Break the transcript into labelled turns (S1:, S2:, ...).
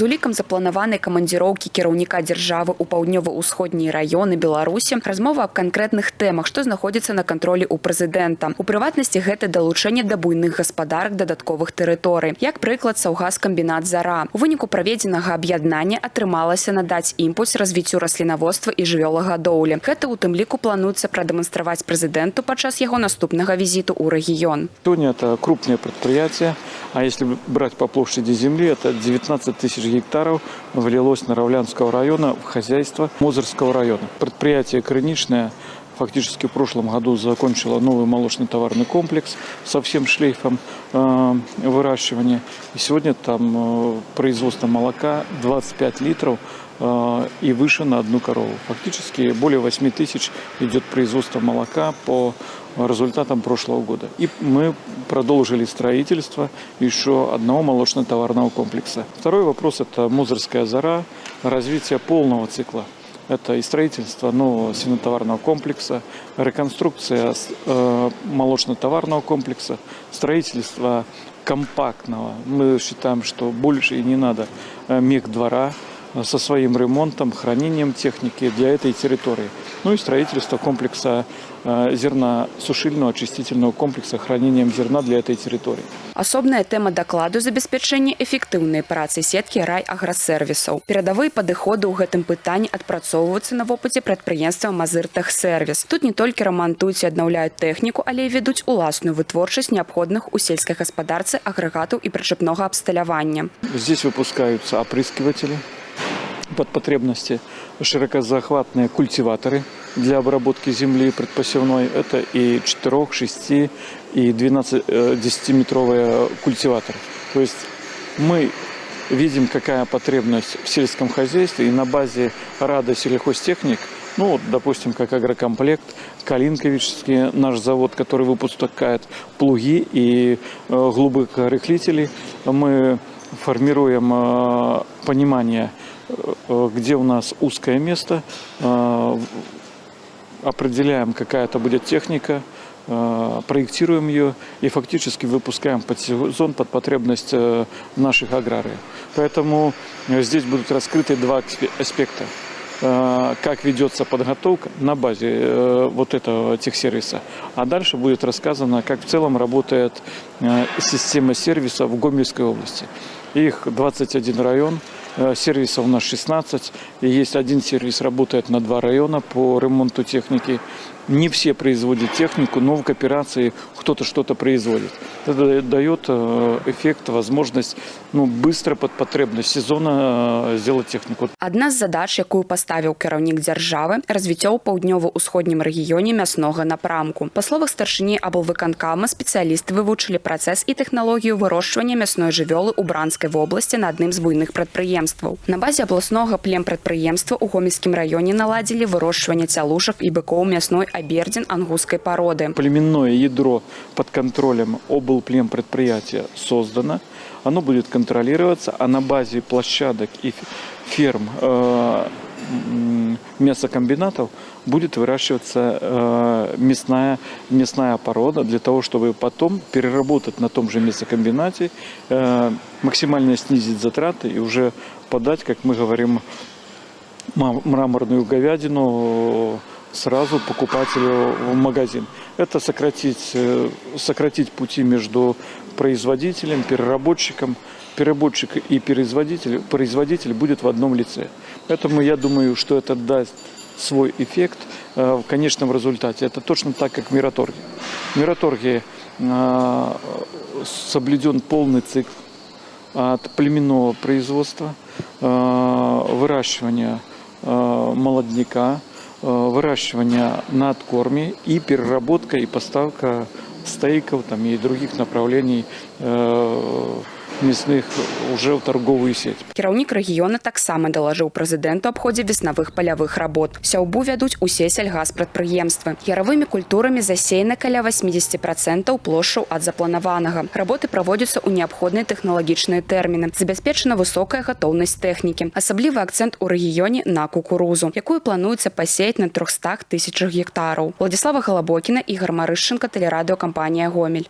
S1: З улікам запланаванай камандзіроўкі кіраўніка дзяржавы ў паўднёва-ўсходнія раёны Беларусі размова аб канкрэтных тэмах, што знаходзіцца на кантролі ў прэзідэнта. У прыватнасці гэта далучэнне да буйных гаспадарак дадатковых тэрыторый. Як прыклад, саўгаскамбінат «Зара». У выніку праведзенага аб'яднання атрымалася надаць імпульс развіццю раслінаводства і жывёлагадоўлі. Гэта у тым ліку плануецца прадэманстраваць прэзідэнту падчас яго наступнага візіту ў рэгіён.
S2: Сегодня это крупное предприятие, а если брать по площади земли, это 19 тысяч гектаров влилось Наравлянского района в хозяйство Мозырского района. Предприятие «Крыничное» фактически в прошлом году закончило новый молочно-товарный комплекс со всем шлейфом выращивания. И сегодня там производство молока 25 литров и выше на одну корову. Фактически более 8 тысяч идет производство молока по результатам прошлого года. И мы продолжили строительство еще одного молочно-товарного комплекса. Второй вопрос – это Мозырская «Зара», развитие полного цикла. Это и строительство нового свинотоварного комплекса, реконструкция молочно-товарного комплекса, строительство компактного. Мы считаем, что больше и не надо мехдвора со своим ремонтом, хранением техники для этой территории. Ну и строительство комплекса зерносушильного очистительного комплекса хранением зерна для этой территории.
S1: Асобная тэма дакладу забеспячэння эфектыўнай працы сеткі райаграсервісаў. Перадавыя падыходы ў гэтым пытанні адпрацоўваюцца на вопыце прадпрыемства «Мазыртэхсервіс». Тут не толькі рамантуюць і аднаўляюць тэхніку, але і ведуць уласную вытворчасць неабходных у сельскай гаспадарцы агрэгатаў і прычэпнога абсталявання.
S2: Здесь выпускаются опрыскиватели под потребности, широкозахватные культиваторы для обработки земли предпосевной. Это и 4, 6 и 10-метровые культиваторы. То есть мы видим, какая потребность в сельском хозяйстве, и на базе Рада сельхозтехник, ну, вот, допустим, как агрокомплект, Калинковичский наш завод, который выпускает плуги и глубокорыхлители, мы формируем понимание, где у нас узкое место, определяем, какая это будет техника, проектируем ее и фактически выпускаем под сезон, под потребность наших аграриев. Поэтому здесь будут раскрыты два аспекта. Как ведется подготовка на базе вот этого техсервиса. А дальше будет рассказано, как в целом работает система сервиса в Гомельской области. Их 21 район. Сервисов у нас 16, и есть один сервис, работает на 2 района по ремонту техники. Не все производят технику, но в кооперации кто-то что-то производит. Это дает эффект, возможность быстро под потребность сезона сделать технику.
S1: Одна з задач, якую паставіў кіраўнік дзяржавы, развіццё ў паўднёва-ўсходнім рэгіёне мяснога напрамку. Па словах старшыні аблвыканкама, спецыялісты вывучылі працэс і тэхналогію вырошчвання мясной жывёлы ў Бранскай вобласці на адным з буйных прадпрыемстваў. На базе абласнога племпрадпрыемства ў Гомельскім раёне наладзілі вырошчванне цялушак і быкоў мясной абердзін ангусской породы.
S2: Племенное ядро под контролем облплемпредприятия создано. Оно будет контролироваться, а на базе площадок и ферм мясокомбинатов будет выращиваться мясная порода для того, чтобы потом переработать на том же мясокомбинате, максимально снизить затраты и уже подать, как мы говорим, мраморную говядину сразу покупателю в магазин. Это сократить пути между производителем, переработчиком. Переработчик и производитель будет в одном лице. Поэтому я думаю, что это даст свой эффект в конечном результате. Это точно так, как в Мираторге. В Мираторге соблюден полный цикл от племенного производства, выращивания молодняка, выращивания на откорме и переработка и поставка стейков и других направлений мясных уже в торговую сеть.
S1: Кіраўнік рэгіёна таксама далажыў прэзідэнту аб ходзе веснавых палявых работ. Сяўбу вядуць усе сельгаспрадпрыемствы. Яравымі культурамі засеяна каля 80% плошчаў ад запланаванага. Работы праводзяцца ў неабходныя тэхналагічныя тэрміны. Забяспечана высокая гатоўнасць тэхнікі. Асаблівы акцэнт у рэгіёне на кукурузу, якую плануецца пасеяць на 300 000 гектараў. Владислава Голобокіна, Ігор Марышченко, тэлерадыёкампанія «Гомель».